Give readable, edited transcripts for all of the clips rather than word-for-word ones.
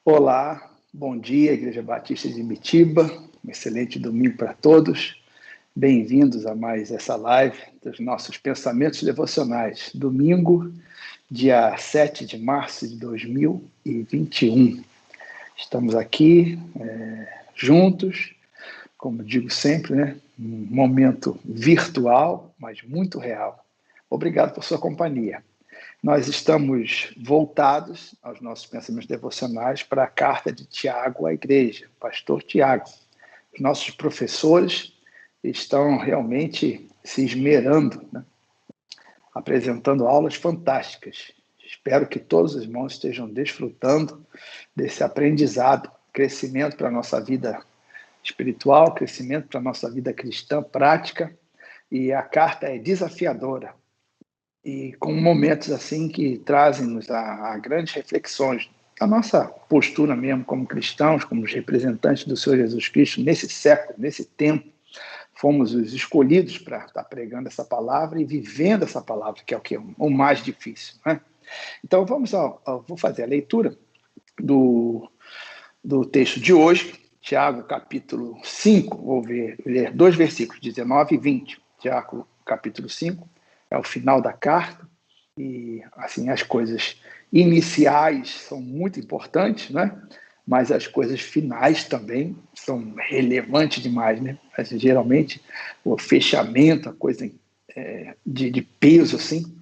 Olá, bom dia, Igreja Batista de Mitiba, um excelente domingo para todos. Bem-vindos a mais essa live dos nossos pensamentos devocionais. Domingo, dia 7 de março de 2021. Estamos aqui juntos, como digo sempre, um momento virtual, mas muito real. Obrigado por sua companhia. Nós estamos voltados aos nossos pensamentos devocionais para a carta de Tiago à igreja, pastor Tiago. Os nossos professores estão realmente se esmerando, apresentando aulas fantásticas. Espero que todos os irmãos estejam desfrutando desse aprendizado, crescimento para a nossa vida espiritual, crescimento para a nossa vida cristã prática. E a carta é desafiadora. E com momentos assim que trazem-nos a grandes reflexões da nossa postura mesmo como cristãos, como os representantes do Senhor Jesus Cristo nesse século, nesse tempo. Fomos os escolhidos para estar pregando essa palavra e vivendo essa palavra, que é o mais difícil, né? Então vou fazer a leitura do texto de hoje, Tiago capítulo 5, vou ler dois versículos, 19 e 20. Tiago capítulo 5, é o final da carta, e assim as coisas iniciais são muito importantes, né? Mas as coisas finais também são relevantes demais, né? Assim, geralmente o fechamento, a coisa de peso, assim,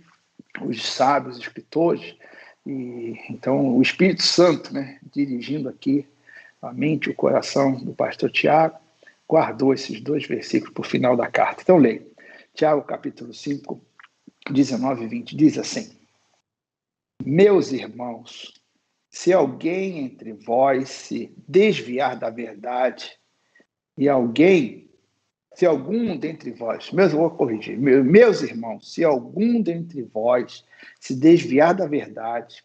os sábios, os escritores, e então o Espírito Santo, né, dirigindo aqui a mente e o coração do pastor Tiago, guardou esses dois versículos para o final da carta. Então leia. Tiago capítulo 5, 19 e 20, diz assim: Meus irmãos, se alguém entre vós se desviar da verdade, se algum dentre vós, vou corrigir, meus irmãos, se algum dentre vós se desviar da verdade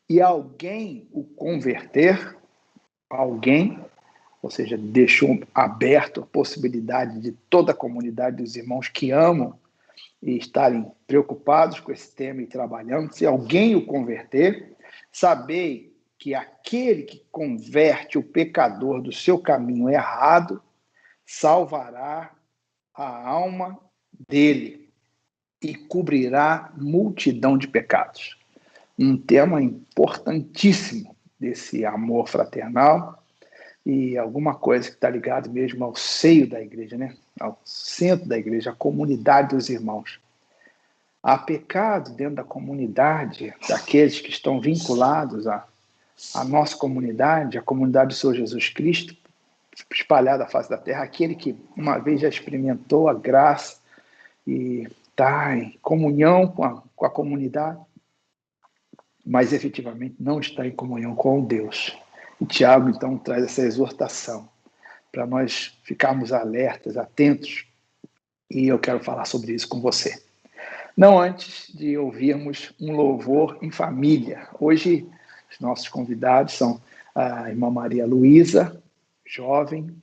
e alguém o converter, ou seja, deixou aberto a possibilidade de toda a comunidade dos irmãos que amam e estarem preocupados com esse tema e trabalhando, se alguém o converter, sabei que aquele que converte o pecador do seu caminho errado salvará a alma dele e cobrirá multidão de pecados. Um tema importantíssimo desse amor fraternal e alguma coisa que está ligado mesmo ao seio da igreja, né? Ao centro da igreja, a comunidade dos irmãos. Há pecado dentro da comunidade, daqueles que estão vinculados à nossa comunidade, a comunidade do Senhor Jesus Cristo, espalhada à face da terra, aquele que uma vez já experimentou a graça e está em comunhão com a comunidade, mas efetivamente não está em comunhão com Deus. E Tiago, então, traz essa exortação para nós ficarmos alertas, atentos, e eu quero falar sobre isso com você. Não antes de ouvirmos um louvor em família. Hoje, os nossos convidados são a irmã Maria Luísa, jovem,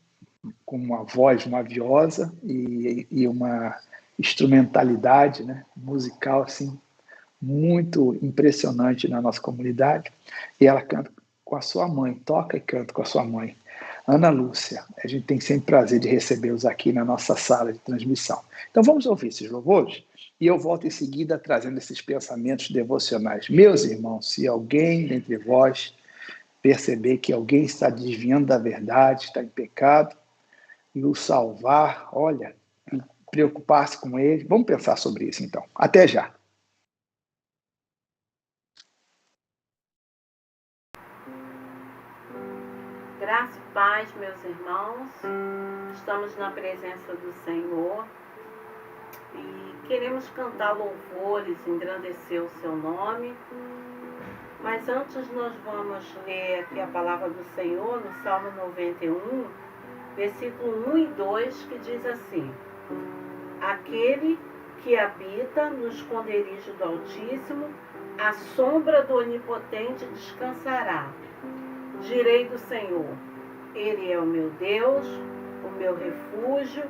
com uma voz maviosa e uma instrumentalidade, né, musical assim, muito impressionante na nossa comunidade. E ela canta com a sua mãe, toca e canta com a sua mãe, Ana Lúcia. A gente tem sempre prazer de recebê-los aqui na nossa sala de transmissão. Então vamos ouvir esses louvores e eu volto em seguida trazendo esses pensamentos devocionais. Meus irmãos, se alguém dentre vós perceber que alguém está desviando da verdade, está em pecado, e o salvar, olha, e preocupar-se com ele, vamos pensar sobre isso então. Até já. Graça e paz, meus irmãos. Estamos na presença do Senhor e queremos cantar louvores, engrandecer o seu nome. Mas antes nós vamos ler aqui a palavra do Senhor no Salmo 91, versículo 1 e 2, que diz assim: Aquele que habita no esconderijo do Altíssimo, à sombra do Onipotente descansará. Direi do Senhor, Ele é o meu Deus, o meu refúgio,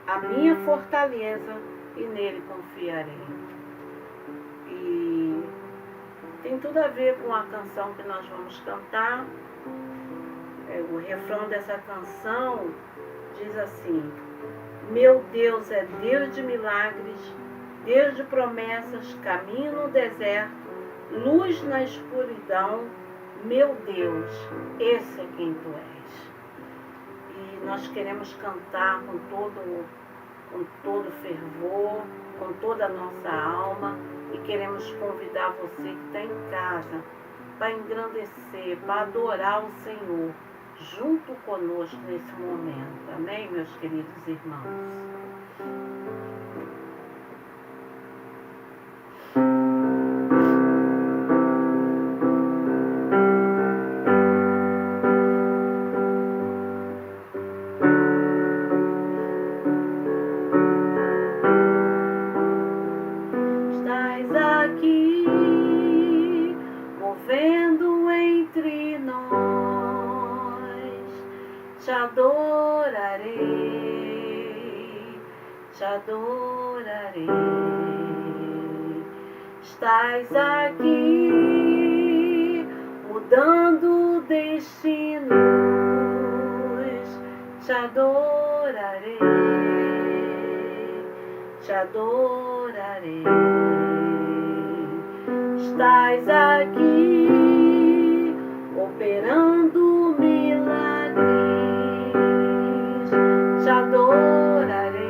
a minha fortaleza, e nele confiarei. E tem tem tudo a ver com a canção que nós vamos cantar. O refrão dessa canção diz assim: meu Deus é Deus de milagres, Deus de promessas, caminho no deserto, luz na escuridão. Meu Deus, esse é quem tu és. E nós queremos cantar com todo fervor, com toda a nossa alma, e queremos convidar você que está em casa para engrandecer, para adorar o Senhor junto conosco nesse momento. Amém, meus queridos irmãos? Estás aqui, movendo entre nós, te adorarei, te adorarei. Estás aqui, mudando destinos, te adorarei, te adorarei. Estás aqui, operando milagres, te adorarei,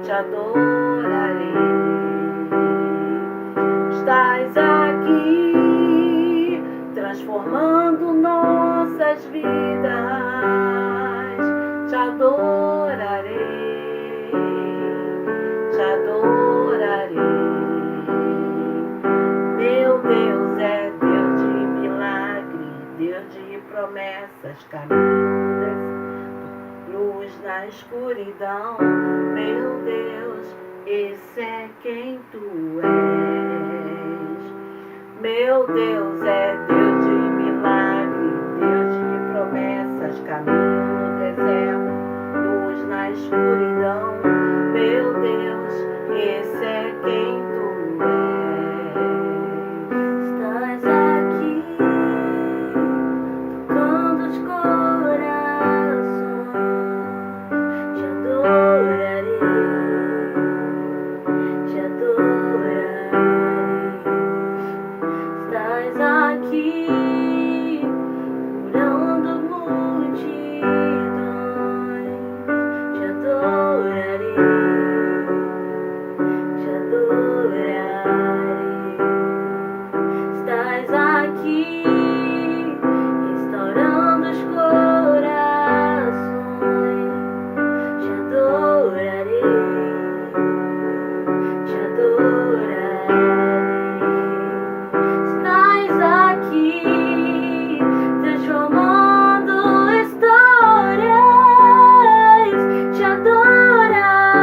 te adorarei. Estás aqui, transformando nossas vidas, te adorarei, te adorarei. Meu Deus é Deus de milagre, Deus de promessas, caminho, luz na escuridão. Meu Deus, esse é quem tu és. Meu Deus é Deus de milagre, Deus de promessas, caminho no deserto, luz na escuridão. Meu Deus, esse é quem tu és. Estás aqui, tocando os corações, te adorarei, te adorarei. Estás aqui, curando multidões, te adorarei, te adorarei. Estás aqui, restaurando os corações, te adorarei, te adorarei. Estás aqui, transformando histórias, te adorarei,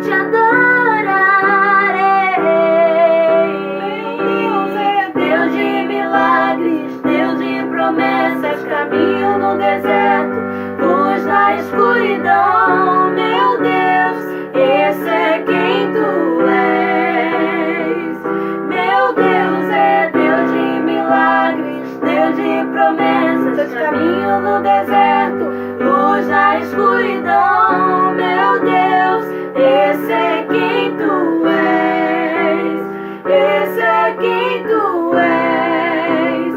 te adorarei. Deus de milagres, Deus de promessas, caminho no deserto, luz na escuridão. Meu Deus, esse é quem tu és. Meu Deus é Deus de milagres, Deus de promessas, caminho no deserto, luz na escuridão. Meu Deus, esse é quem tu és. Esse é quem tu és.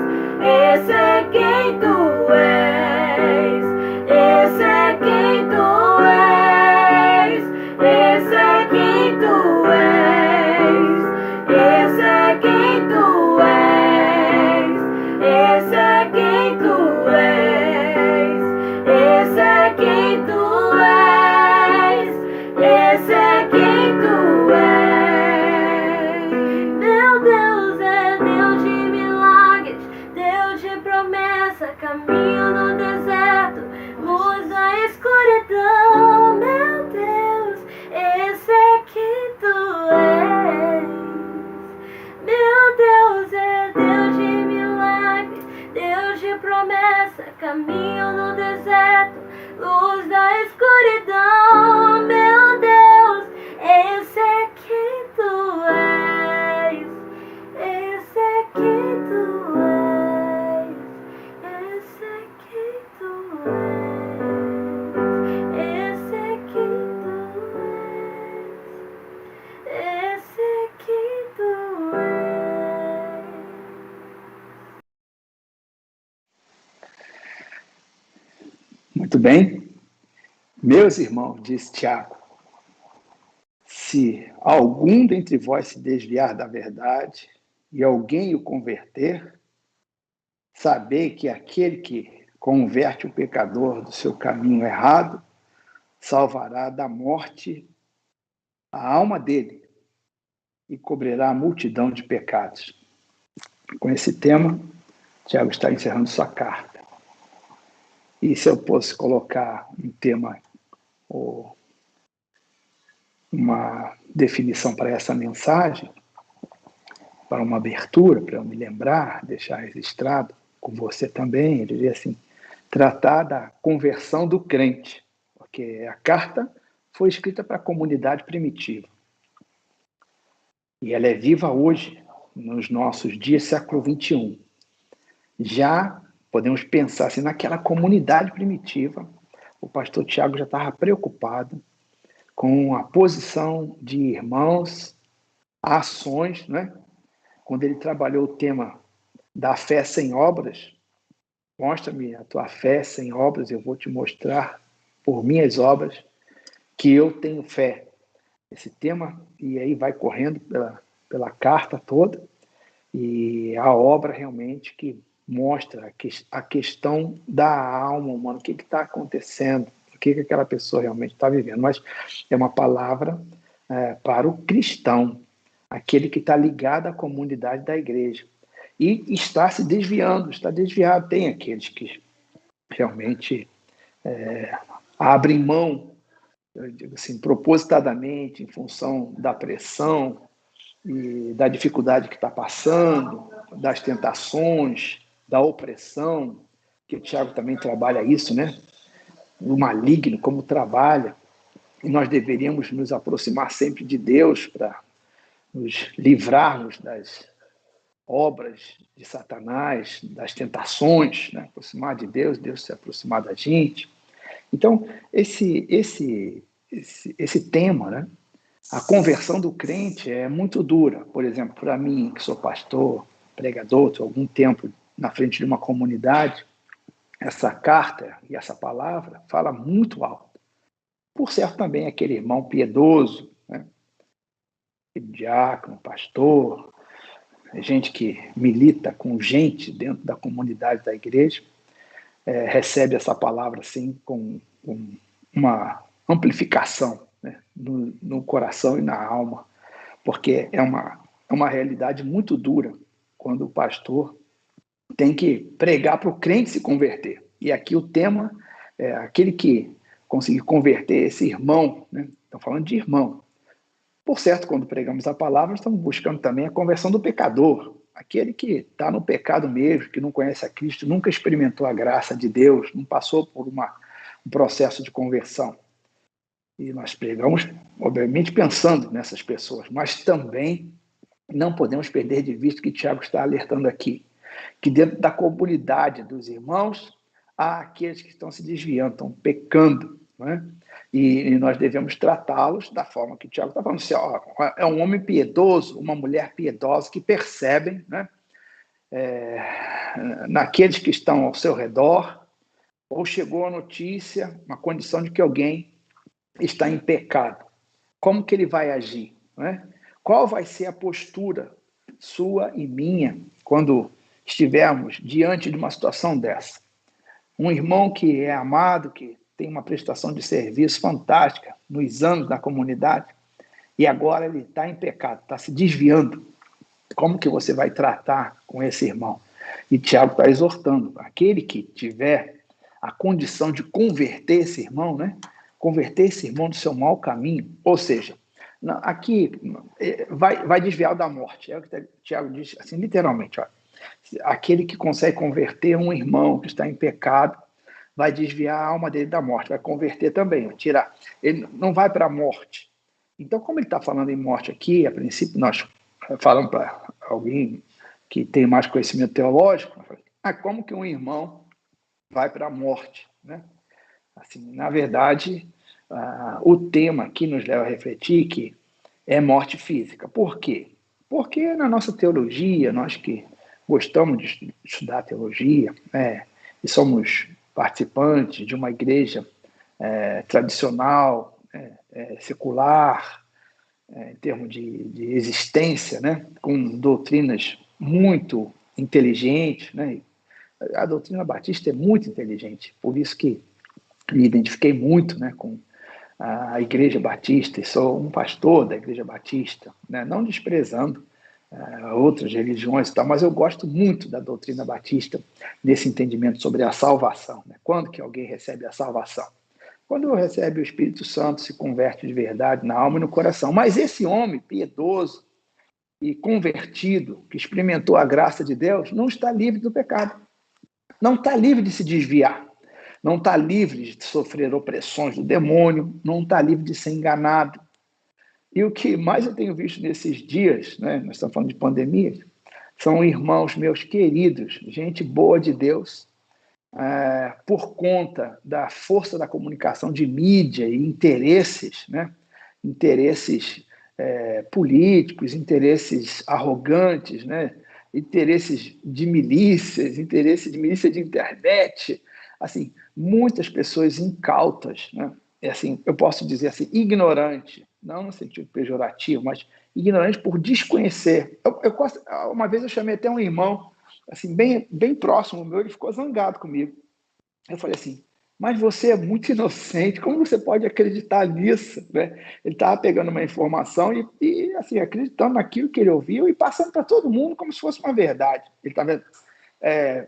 Esse é quem tu és. Esse é quem tu és. Esse é quem tu és. Esse é quem tu és. Esse é quem tu és. Esse é quem tu és. Esse é quem tu és. Meu Deus é Deus de milagres, Deus de promessa, caminho no deserto, luz na escuridão. Meu Deus, esse é quem tu és. Meu Deus é Deus de milagres, Deus de promessa, caminho no deserto, luz da escuridão. Meu Deus, Muito bem. Meus irmãos, disse Tiago, se algum dentre vós se desviar da verdade e alguém o converter, sabei que aquele que converte o pecador do seu caminho errado salvará da morte a alma dele e cobrirá a multidão de pecados. Com esse tema, Tiago está encerrando sua carta. E se eu fosse colocar um tema ou uma definição para essa mensagem, para uma abertura, para eu me lembrar, deixar registrado com você também, eu diria assim, tratar da conversão do crente, porque a carta foi escrita para a comunidade primitiva. E ela é viva hoje, nos nossos dias, século XXI. Já podemos pensar assim, naquela comunidade primitiva, o pastor Tiago já estava preocupado com a posição de irmãos, ações, né? Quando ele trabalhou o tema da fé sem obras, mostra-me a tua fé sem obras, eu vou te mostrar por minhas obras que eu tenho fé. Esse tema, e aí vai correndo pela carta toda, e a obra realmente que mostra a questão da alma humana, o que está acontecendo, o que aquela pessoa realmente está vivendo. Mas é uma palavra para o cristão, aquele que está ligado à comunidade da igreja. E está se desviando, está desviado. Tem aqueles que realmente abrem mão, eu digo assim, propositadamente, em função da pressão e da dificuldade que está passando, das tentações, da opressão, que o Tiago também trabalha isso, né? O maligno, como trabalha. E nós deveríamos nos aproximar sempre de Deus para nos livrarmos das obras de Satanás, das tentações, né? Aproximar de Deus, Deus se aproximar da gente. Então, esse tema, né? A conversão do crente é muito dura. Por exemplo, para mim, que sou pastor, pregador, estou há algum tempo na frente de uma comunidade, essa carta e essa palavra fala muito alto. Por certo, também aquele irmão piedoso, né? Diácono, pastor, gente que milita com gente dentro da comunidade da igreja, recebe essa palavra assim com uma amplificação, né, no coração e na alma, porque é uma realidade muito dura quando o pastor tem que pregar para o crente se converter. E aqui o tema é aquele que conseguir converter esse irmão, né? Estão falando de irmão. Por certo, quando pregamos a palavra, estamos buscando também a conversão do pecador, aquele que está no pecado mesmo, que não conhece a Cristo, nunca experimentou a graça de Deus, não passou por um processo de conversão. E nós pregamos, obviamente, pensando nessas pessoas, mas também não podemos perder de vista que Tiago está alertando aqui, que dentro da comunidade dos irmãos, há aqueles que estão se desviando, estão pecando, né? E nós devemos tratá-los da forma que Tiago está falando. Assim, ó, é um homem piedoso, uma mulher piedosa, que percebem, né, naqueles que estão ao seu redor, ou chegou a notícia, uma condição de que alguém está em pecado. Como que ele vai agir? Né? Qual vai ser a postura sua e minha quando estivermos diante de uma situação dessa? Um irmão que é amado, que tem uma prestação de serviço fantástica nos anos da comunidade, e agora ele está em pecado, está se desviando. Como que você vai tratar com esse irmão? E Tiago está exortando, aquele que tiver a condição de converter esse irmão, né? Converter esse irmão do seu mau caminho, ou seja, aqui vai desviar da morte. É o que Tiago diz, assim, literalmente, ó, aquele que consegue converter um irmão que está em pecado, vai desviar a alma dele da morte, vai converter também, vai tirar. Ele não vai para a morte. Então, como ele está falando em morte aqui, a princípio nós falamos para alguém que tem mais conhecimento teológico, como que um irmão vai para a morte, né? Assim, na verdade, o tema aqui nos leva a refletir que é morte física. Por quê? Porque na nossa teologia, nós que gostamos de estudar teologia, né, e somos participantes de uma igreja tradicional, secular, em termos de existência, né? Com doutrinas muito inteligentes, né? A doutrina batista é muito inteligente, por isso que me identifiquei muito, né, com a Igreja Batista, e sou um pastor da Igreja Batista, né, não desprezando outras religiões e tal, mas eu gosto muito da doutrina batista nesse entendimento sobre a salvação. Né? Quando que alguém recebe a salvação? Quando recebe o Espírito Santo, se converte de verdade na alma e no coração. Mas esse homem piedoso e convertido, que experimentou a graça de Deus, não está livre do pecado. Não está livre de se desviar. Não está livre de sofrer opressões do demônio. Não está livre de ser enganado. E o que mais eu tenho visto nesses dias, né, nós estamos falando de pandemia, são irmãos meus queridos, gente boa de Deus, por conta da força da comunicação de mídia e interesses, né, interesses políticos, interesses arrogantes, né, interesses de milícias de internet, assim, muitas pessoas incautas, né, assim, eu posso dizer assim, ignorante, não no sentido pejorativo, mas ignorante por desconhecer. Uma vez eu chamei até um irmão, assim, bem próximo meu, ele ficou zangado comigo. Eu falei assim, mas você é muito inocente, como você pode acreditar nisso? Né? Ele estava pegando uma informação e assim, acreditando naquilo que ele ouviu e passando para todo mundo como se fosse uma verdade. Ele estava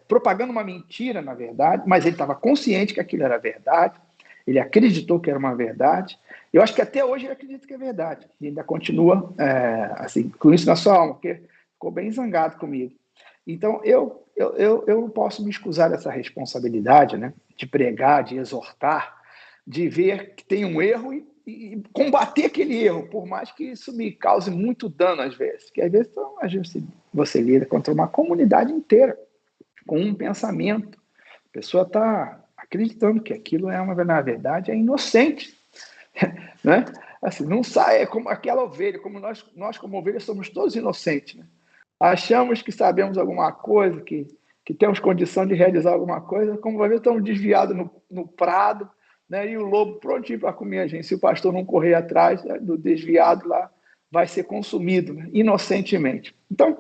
propagando uma mentira, na verdade, mas ele estava consciente que aquilo era verdade, ele acreditou que era uma verdade. Eu acho que até hoje ele acredita que é verdade. E ainda continua assim, com isso na sua alma, porque ficou bem zangado comigo. Então, eu não posso me excusar dessa responsabilidade, né, de pregar, de exortar, de ver que tem um erro e combater aquele erro, por mais que isso me cause muito dano às vezes. Porque às vezes você lida contra uma comunidade inteira, com um pensamento. A pessoa está acreditando que aquilo na verdade, é inocente. Né? Assim, não sai, é como aquela ovelha, como nós como ovelhas somos todos inocentes. Né? Achamos que sabemos alguma coisa, que temos condição de realizar alguma coisa, como vai ver, estamos desviados no prado, né? E o lobo prontinho para comer a gente. Se o pastor não correr atrás, né, do desviado lá, vai ser consumido, né? Inocentemente. Então,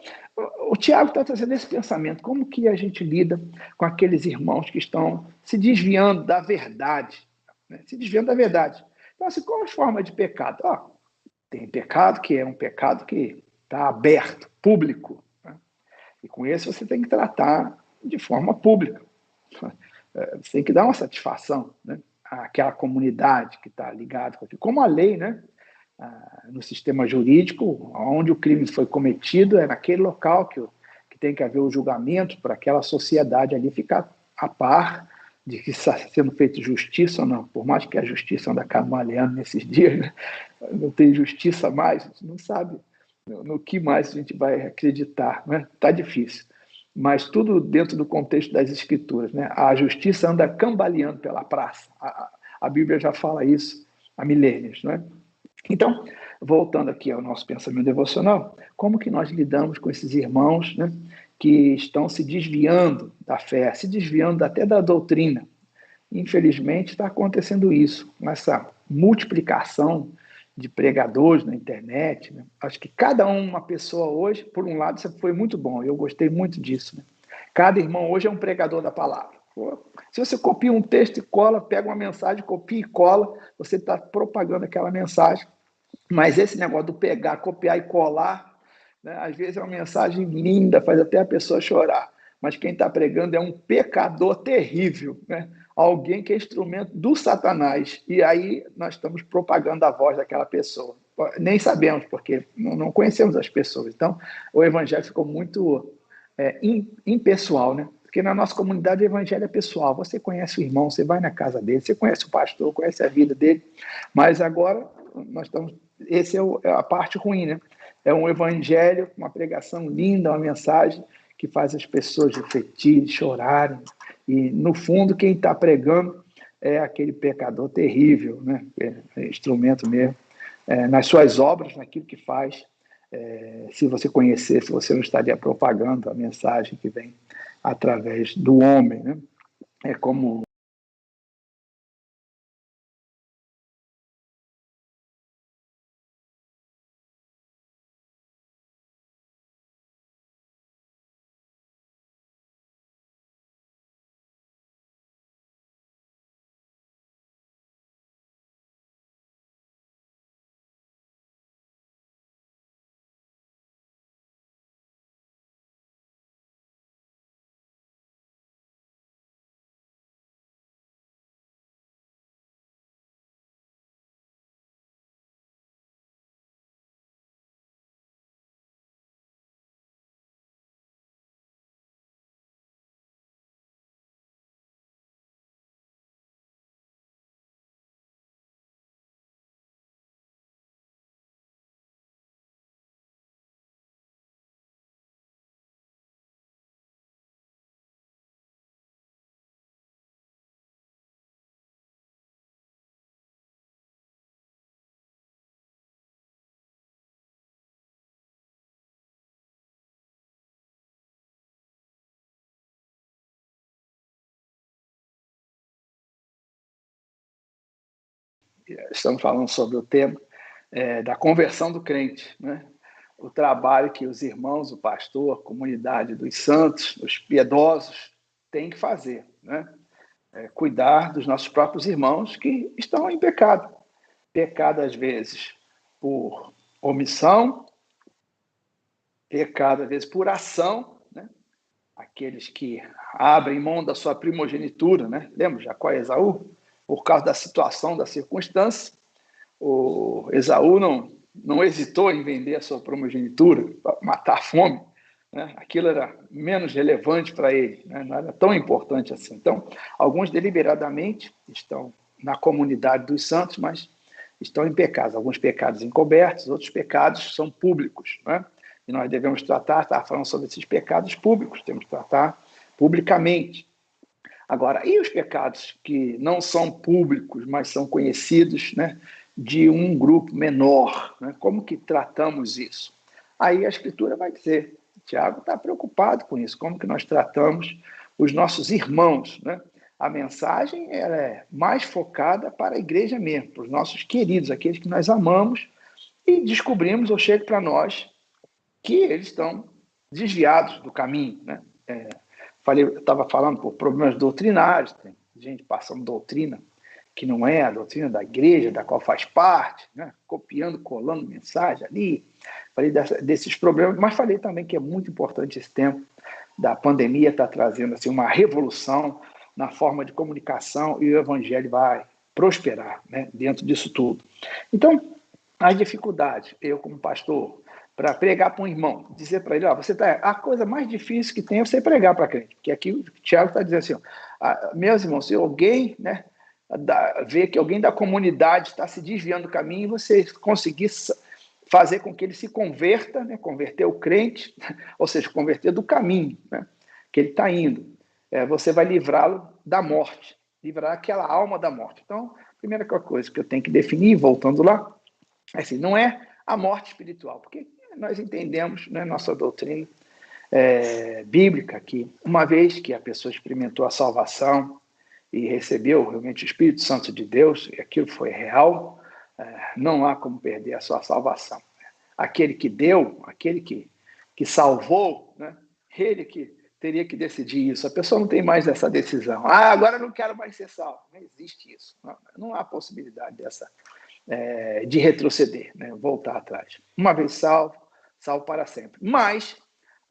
o Tiago está trazendo esse pensamento, como que a gente lida com aqueles irmãos que estão se desviando da verdade, né? Se desviando da verdade. Então, assim, qual a forma de pecado? Tem pecado que é um pecado que está aberto, público, né? E com esse você tem que tratar de forma pública. Você tem que dar uma satisfação, né, àquela comunidade que está ligada com aquilo. Como a lei, né, no sistema jurídico, onde o crime foi cometido, é naquele local que tem que haver o julgamento para aquela sociedade ali ficar a par de que está sendo feita justiça ou não. Por mais que a justiça anda cambaleando nesses dias, né, não tem justiça mais, a gente não sabe no que mais a gente vai acreditar, né? Tá difícil. Mas tudo dentro do contexto das Escrituras, né? A justiça anda cambaleando pela praça. A Bíblia já fala isso há milênios, né? Então, voltando aqui ao nosso pensamento devocional, como que nós lidamos com esses irmãos, né, que estão se desviando da fé, se desviando até da doutrina? Infelizmente, está acontecendo isso, com essa multiplicação de pregadores na internet, né? Acho que cada uma pessoa hoje, por um lado, isso foi muito bom, eu gostei muito disso, né? Cada irmão hoje é um pregador da palavra. Se você copia um texto e cola, pega uma mensagem, copia e cola, você está propagando aquela mensagem. Mas esse negócio do pegar, copiar e colar, né, às vezes é uma mensagem linda, faz até a pessoa chorar. Mas quem está pregando é um pecador terrível, né? Alguém que é instrumento do Satanás. E aí nós estamos propagando a voz daquela pessoa. Nem sabemos, porque não conhecemos as pessoas. Então, o evangelho ficou muito impessoal, né? Porque na nossa comunidade o evangelho é pessoal. Você conhece o irmão, você vai na casa dele, você conhece o pastor, conhece a vida dele. Mas agora nós estamos... Essa é a parte ruim, né? É um evangelho, uma pregação linda, uma mensagem que faz as pessoas refletirem, chorarem. E, no fundo, quem está pregando é aquele pecador terrível, né? É instrumento mesmo, nas suas obras, naquilo que faz. Se você conhecesse, você não estaria propagando a mensagem que vem através do homem, né? É como estamos falando sobre o tema da conversão do crente, né? O trabalho que os irmãos, o pastor, a comunidade dos santos, os piedosos, têm que fazer, né? Cuidar dos nossos próprios irmãos que estão em pecado. Pecado, às vezes, por omissão, pecado, às vezes, por ação, né? Aqueles que abrem mão da sua primogenitura, né? Lembra Jacó e Esaú? Por causa da situação, da circunstância, o Esaú não hesitou em vender a sua primogenitura para matar a fome, né? Aquilo era menos relevante para ele, né? Não era tão importante assim. Então, alguns deliberadamente estão na comunidade dos santos, mas estão em pecados. Alguns pecados encobertos, outros pecados são públicos, né? E nós devemos tratar, estava falando sobre esses pecados públicos, temos que tratar publicamente. Agora, e os pecados que não são públicos, mas são conhecidos, né, de um grupo menor, né? Como que tratamos isso? Aí a Escritura vai dizer, Tiago está preocupado com isso, como que nós tratamos os nossos irmãos, né? A mensagem ela é mais focada para a igreja mesmo, para os nossos queridos, aqueles que nós amamos, e descobrimos, ou chega para nós, que eles estão desviados do caminho, né? Eu estava falando por problemas doutrinários, tem gente passando doutrina que não é a doutrina da igreja, da qual faz parte, né? Copiando, colando mensagem ali. Falei desses problemas, mas falei também que é muito importante esse tempo da pandemia, está trazendo assim, uma revolução na forma de comunicação e o evangelho vai prosperar, né, dentro disso tudo. Então, as dificuldades, eu como pastor, para pregar para um irmão, dizer para ele, a coisa mais difícil que tem é você pregar para crente, porque aqui o Tiago está dizendo assim, meus irmãos, se alguém, né, ver que alguém da comunidade está se desviando do caminho e você conseguir fazer com que ele se converta, né, converter o crente, ou seja, converter do caminho, né, que ele está indo, você vai livrá-lo da morte, livrar aquela alma da morte. Então, a primeira coisa que eu tenho que definir, voltando lá, assim, não é a morte espiritual, porque nós entendemos, né, nossa doutrina bíblica, que uma vez que a pessoa experimentou a salvação e recebeu realmente o Espírito Santo de Deus, e aquilo foi real, não há como perder a sua salvação. Aquele que deu, aquele que salvou, né, ele que teria que decidir isso. A pessoa não tem mais essa decisão. Agora eu não quero mais ser salvo. Não existe isso. Não há possibilidade de retroceder, né, voltar atrás. Uma vez salvo, salvo para sempre. Mas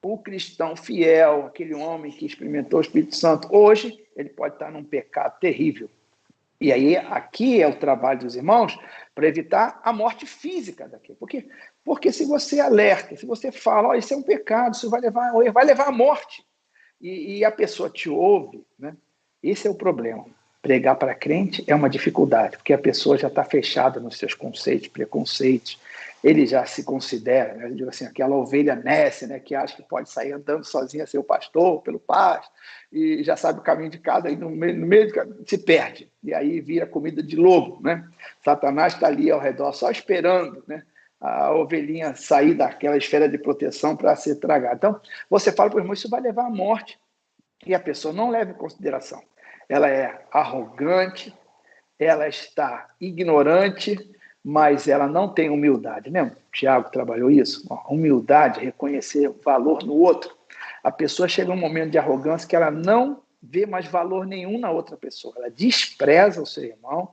o cristão fiel, aquele homem que experimentou o Espírito Santo, hoje ele pode estar num pecado terrível. E aí, aqui é o trabalho dos irmãos para evitar a morte física daquilo. Porque se você alerta, se você fala, isso é um pecado, isso vai levar à morte, e a pessoa te ouve, né? Esse é o problema. Pregar para crente é uma dificuldade, porque a pessoa já está fechada nos seus conceitos, preconceitos, ele já se considera, né? Eu digo assim, aquela ovelha nécia, né, que acha que pode sair andando sozinha, ser o pastor, pelo pasto, e já sabe o caminho de casa, aí no meio do caminho se perde, e aí vira comida de lobo, né? Satanás está ali ao redor, só esperando, né, a ovelhinha sair daquela esfera de proteção para ser tragada. Então, você fala para o irmão, isso vai levar à morte, e a pessoa não leva em consideração. Ela é arrogante, ela está ignorante, mas ela não tem humildade. Lembra? O Tiago trabalhou isso. Humildade, reconhecer o valor no outro. A pessoa chega a um momento de arrogância que ela não vê mais valor nenhum na outra pessoa. Ela despreza o seu irmão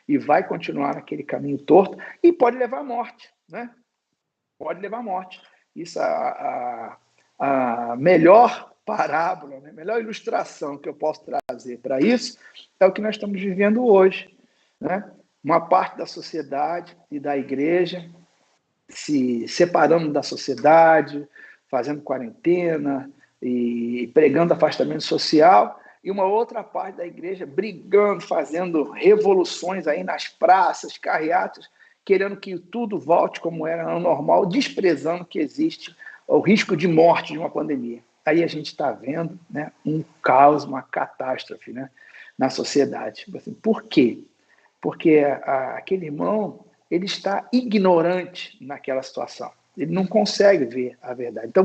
e vai continuar naquele caminho torto e pode levar à morte, né? Pode levar à morte. Isso a melhor parábola, né? A melhor ilustração que eu posso trazer para isso é o que nós estamos vivendo hoje, né? Uma parte da sociedade e da igreja se separando da sociedade, fazendo quarentena e pregando afastamento social, e uma outra parte da igreja brigando, fazendo revoluções aí nas praças, carreatas, querendo que tudo volte como era no normal, desprezando que existe o risco de morte de uma pandemia. Aí a gente está vendo, né, um caos, uma catástrofe, né, na sociedade. Assim, por quê? Porque aquele irmão ele está ignorante naquela situação. Ele não consegue ver a verdade. Então,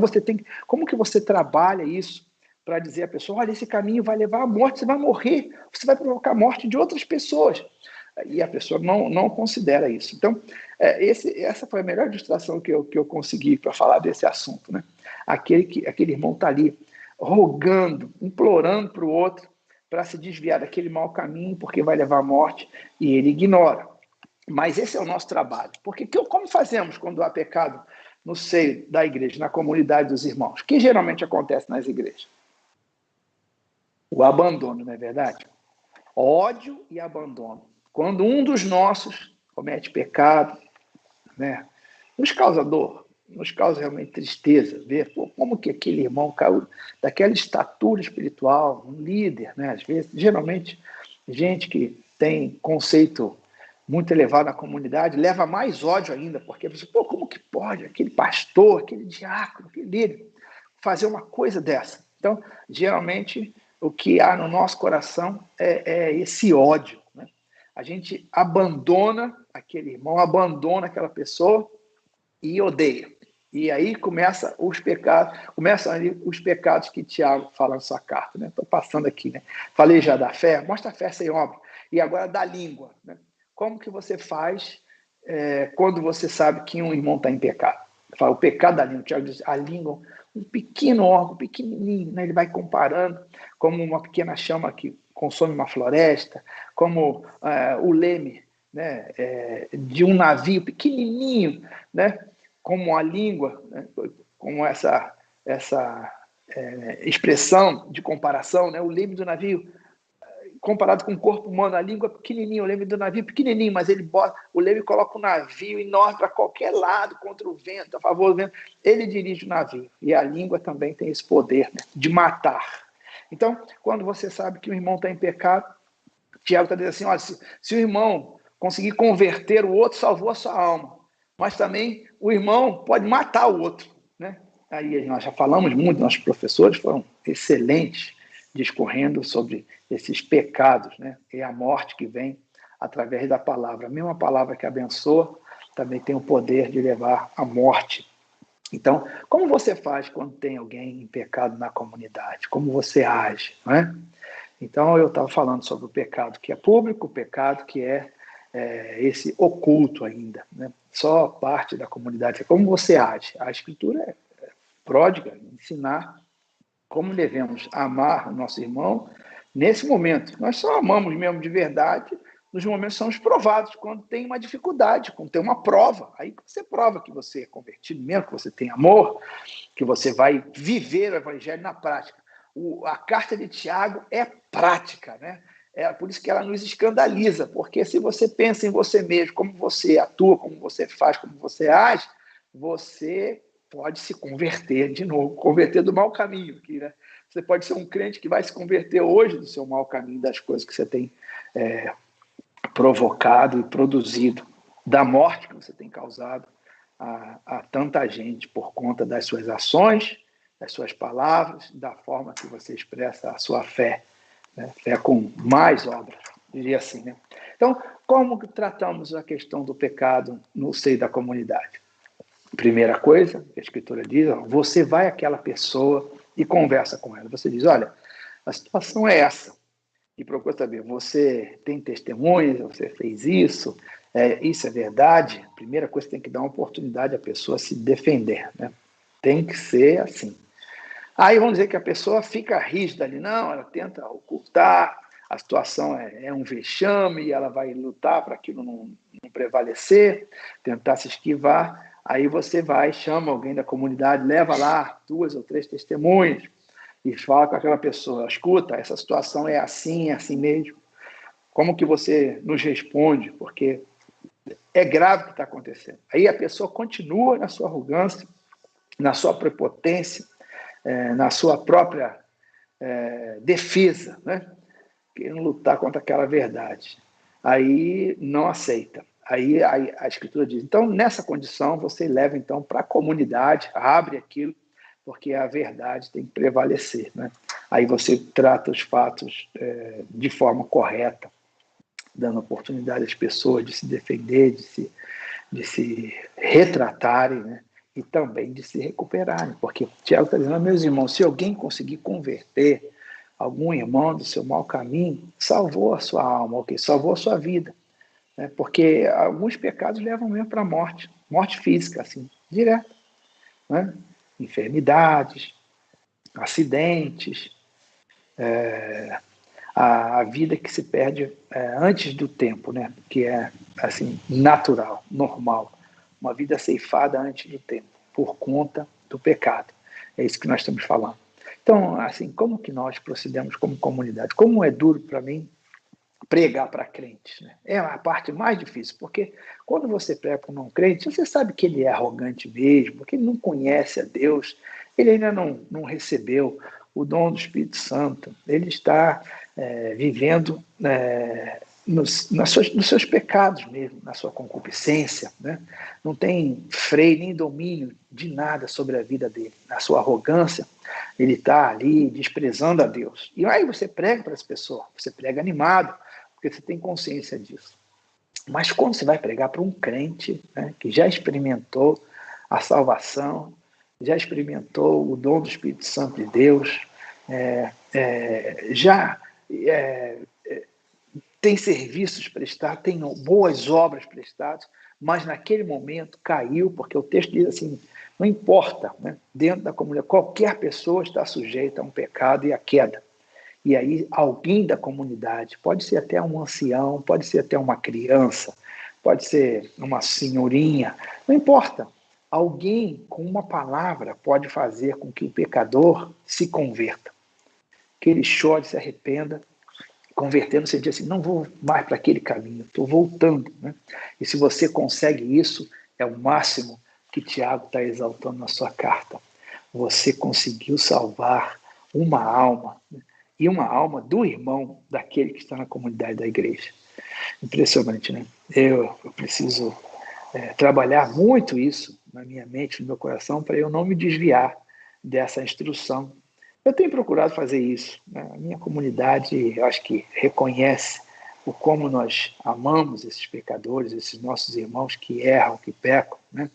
como que você trabalha isso para dizer à pessoa, olha, esse caminho vai levar à morte, você vai morrer, você vai provocar a morte de outras pessoas. E a pessoa não considera isso. Então, essa foi a melhor ilustração que eu consegui para falar desse assunto, né? Aquele irmão está ali rogando, implorando para o outro para se desviar daquele mau caminho, porque vai levar à morte, e ele ignora. Mas esse é o nosso trabalho. Porque como fazemos quando há pecado no seio da igreja, na comunidade dos irmãos? O que geralmente acontece nas igrejas? O abandono, não é verdade? Ódio e abandono. Quando um dos nossos comete pecado, né, nos causa dor, nos causa realmente tristeza, ver como que aquele irmão caiu daquela estatura espiritual, um líder, né, às vezes, geralmente, gente que tem conceito muito elevado na comunidade, leva mais ódio ainda, porque você, como que pode aquele pastor, aquele diácono, aquele líder, fazer uma coisa dessa? Então, geralmente, o que há no nosso coração é esse ódio, né? A gente abandona aquele irmão, abandona aquela pessoa e odeia. E aí começam ali os pecados que Tiago fala na sua carta, né? Estou passando aqui, né? Falei já da fé, mostra a fé sem obra. E agora da língua, né? Como que você faz quando você sabe que um irmão está em pecado? Fala, o pecado da língua. Tiago diz, a língua, um pequeno órgão, pequenininho, né? Ele vai comparando como uma pequena chama que consome uma floresta, como o leme, né? De um navio pequenininho, né? Como a língua, né? Como essa expressão de comparação, né? O leme do navio, comparado com o corpo humano, a língua é pequenininha, o leme do navio é pequenininho, mas o leme coloca o navio enorme para qualquer lado, contra o vento, a favor do vento. Ele dirige o navio. E a língua também tem esse poder, né, de matar. Então, quando você sabe que o irmão está em pecado, Tiago está dizendo assim, olha, se o irmão conseguir converter o outro, salvou a sua alma. Mas também o irmão pode matar o outro, né? Aí nós já falamos muito, nossos professores foram excelentes discorrendo sobre esses pecados, né? E a morte que vem através da palavra. A mesma palavra que abençoa também tem o poder de levar à morte. Então, como você faz quando tem alguém em pecado na comunidade? Como você age, não é? Então, eu estava falando sobre o pecado que é público, o pecado que é esse oculto ainda, né? Só parte da comunidade. Como você age? A Escritura é pródiga, ensinar como devemos amar o nosso irmão nesse momento. Nós só amamos mesmo de verdade nos momentos que somos provados, quando tem uma dificuldade, quando tem uma prova. Aí você prova que você é convertido mesmo, que você tem amor, que você vai viver o evangelho na prática. A carta de Tiago é prática, né? É por isso que ela nos escandaliza, porque se você pensa em você mesmo, como você atua, como você faz, como você age, você pode se converter de novo, converter do mau caminho. Aqui, né? Você pode ser um crente que vai se converter hoje do seu mau caminho, das coisas que você tem provocado e produzido, da morte que você tem causado a tanta gente por conta das suas ações, das suas palavras, da forma que você expressa a sua fé, né? Fé com mais obras, diria assim, né? Então, como tratamos a questão do pecado no seio da comunidade? Primeira coisa que a Escritura diz, você vai àquela pessoa e conversa com ela. Você diz, olha, a situação é essa. E procura saber, você tem testemunhas, você fez isso, isso é verdade? Primeira coisa, tem que dar uma oportunidade à pessoa se defender, né? Tem que ser assim. Aí vamos dizer que a pessoa fica rígida ali, não, ela tenta ocultar, a situação é um vexame, e ela vai lutar para aquilo não prevalecer, tentar se esquivar. Aí você vai, chama alguém da comunidade, leva lá 2 ou 3 testemunhas e fala com aquela pessoa, escuta, essa situação é assim mesmo. Como que você nos responde? Porque é grave o que está acontecendo. Aí a pessoa continua na sua arrogância, na sua prepotência, na sua própria defesa, né? Querendo lutar contra aquela verdade. Aí não aceita. Aí a Escritura diz, então, nessa condição, você leva então para a comunidade, abre aquilo, porque a verdade tem que prevalecer, né? Aí você trata os fatos de forma correta, dando oportunidade às pessoas de se defender, de se retratarem, né? E também de se recuperarem, porque Tiago está dizendo, meus irmãos, se alguém conseguir converter algum irmão do seu mau caminho, salvou a sua alma, ok? Salvou a sua vida. né? Porque alguns pecados levam mesmo para a morte física, assim, direto, né? Enfermidades, acidentes, a vida que se perde antes do tempo, né? Que é assim, natural, normal, uma vida ceifada antes do tempo, por conta do pecado. É isso que nós estamos falando. Então, assim, como que nós procedemos como comunidade? Como é duro para mim pregar para crentes, né? É a parte mais difícil, porque quando você prega para um não crente, você sabe que ele é arrogante mesmo, que ele não conhece a Deus, ele ainda não recebeu o dom do Espírito Santo, ele está vivendo nos seus pecados mesmo, na sua concupiscência, né? Não tem freio nem domínio de nada sobre a vida dele, na sua arrogância, ele está ali desprezando a Deus. E aí você prega para essa pessoa, você prega animado, porque você tem consciência disso. Mas quando você vai pregar para um crente, né, que já experimentou a salvação, já experimentou o dom do Espírito Santo de Deus, já tem serviços prestados, tem boas obras prestadas, mas naquele momento caiu, porque o texto diz assim, não importa, né, dentro da comunidade, qualquer pessoa está sujeita a um pecado e a queda. E aí alguém da comunidade, pode ser até um ancião, pode ser até uma criança, pode ser uma senhorinha, não importa. Alguém com uma palavra pode fazer com que o pecador se converta, que ele chore, se arrependa, convertendo, você diz assim, não vou mais para aquele caminho, estou voltando, né? E se você consegue isso, é o máximo que Tiago está exaltando na sua carta. Você conseguiu salvar uma alma, né? E uma alma do irmão daquele que está na comunidade da igreja. Impressionante, né? Eu preciso trabalhar muito isso na minha mente, no meu coração, para eu não me desviar dessa instrução. Eu tenho procurado fazer isso, né? A minha comunidade, eu acho que reconhece o como nós amamos esses pecadores, esses nossos irmãos que erram, que pecam, né?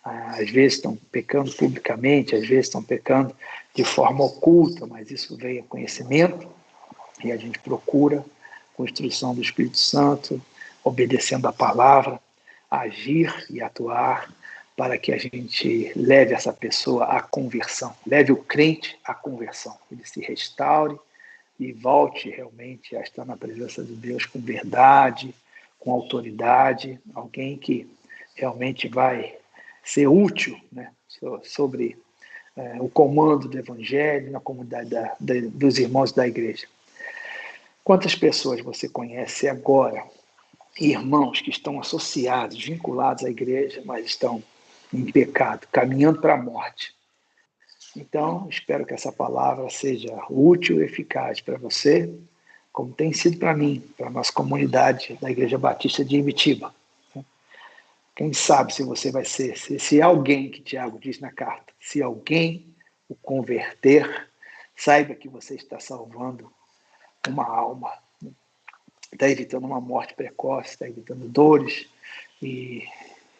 Às vezes estão pecando publicamente, às vezes estão pecando de forma oculta, mas isso vem a conhecimento e a gente procura, com instrução do Espírito Santo, obedecendo a palavra, agir e atuar para que a gente leve essa pessoa à conversão, leve o crente à conversão, ele se restaure e volte realmente a estar na presença de Deus com verdade, com autoridade, alguém que realmente vai ser útil, né, sobre o comando do Evangelho na comunidade dos irmãos da igreja. Quantas pessoas você conhece agora, irmãos que estão associados, vinculados à igreja, mas estão em pecado, caminhando para a morte? Então, espero que essa palavra seja útil e eficaz para você, como tem sido para mim, para a nossa comunidade da Igreja Batista de Ibitiba. Quem sabe se você vai ser, se alguém, que Tiago diz na carta, se alguém o converter, saiba que você está salvando uma alma, está evitando uma morte precoce, está evitando dores e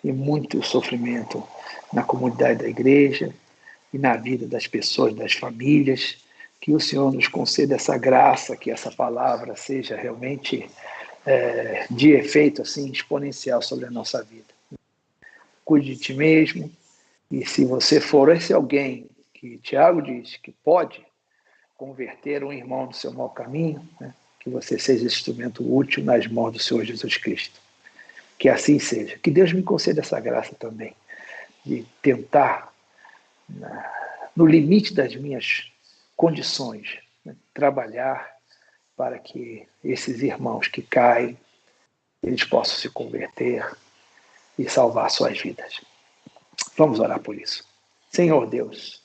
muito sofrimento na comunidade da igreja e na vida das pessoas, das famílias. Que o Senhor nos conceda essa graça, que essa palavra seja realmente de efeito assim, exponencial sobre a nossa vida. Cuide de ti mesmo, e se você for esse alguém que Tiago diz que pode converter um irmão do seu mau caminho, né, que você seja instrumento útil nas mãos do Senhor Jesus Cristo. Que assim seja. Que Deus me conceda essa graça também, de tentar, no limite das minhas condições, né, trabalhar para que esses irmãos que caem, eles possam se converter e salvar suas vidas. Vamos orar por isso. Senhor Deus,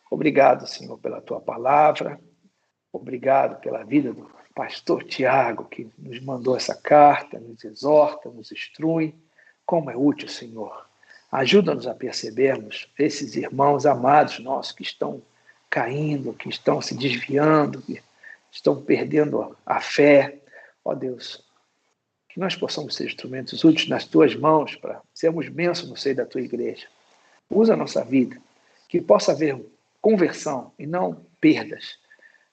obrigado, Senhor, pela tua palavra, obrigado pela vida do pastor Tiago, que nos mandou essa carta, nos exorta, nos instrui. Como é útil, Senhor. Ajuda-nos a percebermos esses irmãos amados nossos que estão caindo, que estão se desviando, que estão perdendo a fé. Ó Deus, que nós possamos ser instrumentos úteis nas tuas mãos para sermos bênçãos no seio da tua igreja. Usa a nossa vida, que possa haver conversão e não perdas,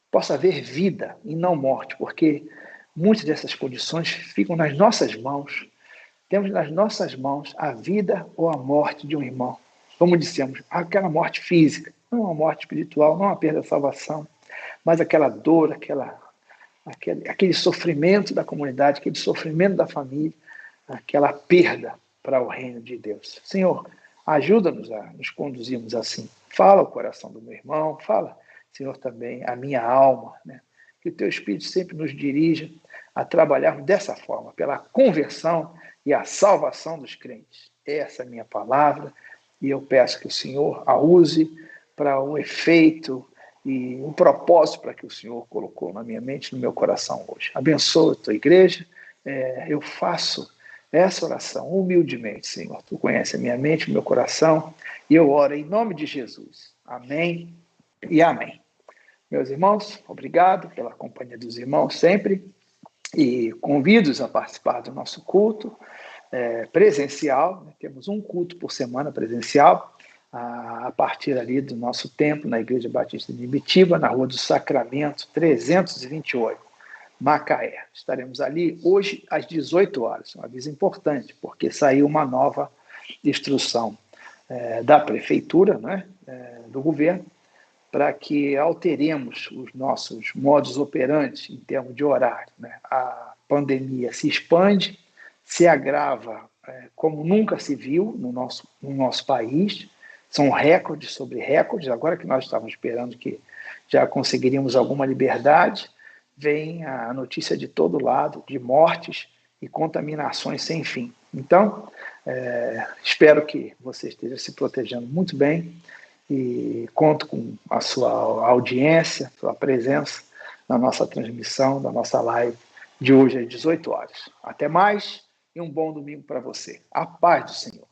possa haver vida e não morte, porque Muitas dessas condições ficam nas nossas mãos. Temos nas nossas mãos a vida ou a morte de um irmão. Como dissemos, aquela morte física, não a morte espiritual, não a perda da salvação, mas aquela dor, aquele sofrimento da comunidade, aquele sofrimento da família, aquela perda para o reino de Deus. Senhor, ajuda-nos a nos conduzirmos assim. Fala o coração do meu irmão, fala, Senhor, também a minha alma, né? Que o Teu Espírito sempre nos dirija a trabalharmos dessa forma, pela conversão e a salvação dos crentes. Essa é a minha palavra, e eu peço que o Senhor a use para um efeito e um propósito para que o Senhor colocou na minha mente, no meu coração hoje. Abençoa a Tua igreja, eu faço essa oração humildemente, Senhor. Tu conhece a minha mente, o meu coração, e eu oro em nome de Jesus. Amém e amém. Meus irmãos, obrigado pela companhia dos irmãos sempre, e convido-os a participar do nosso culto presencial. Temos um culto por semana presencial, a partir ali do nosso templo, na Igreja Batista de Ibitiba, na Rua do Sacramento, 328, Macaé. Estaremos ali hoje às 18 horas, um aviso importante, porque saiu uma nova instrução da Prefeitura, né, do governo, para que alteremos os nossos modos operantes em termos de horário, né? A pandemia se expande, se agrava como nunca se viu no nosso país, são recordes sobre recordes. Agora que nós estávamos esperando que já conseguiríamos alguma liberdade, vem a notícia de todo lado, de mortes e contaminações sem fim. Então, espero que você esteja se protegendo muito bem, e conto com a sua audiência, sua presença na nossa transmissão, na nossa live de hoje às 18 horas. Até mais e um bom domingo para você. A paz do Senhor.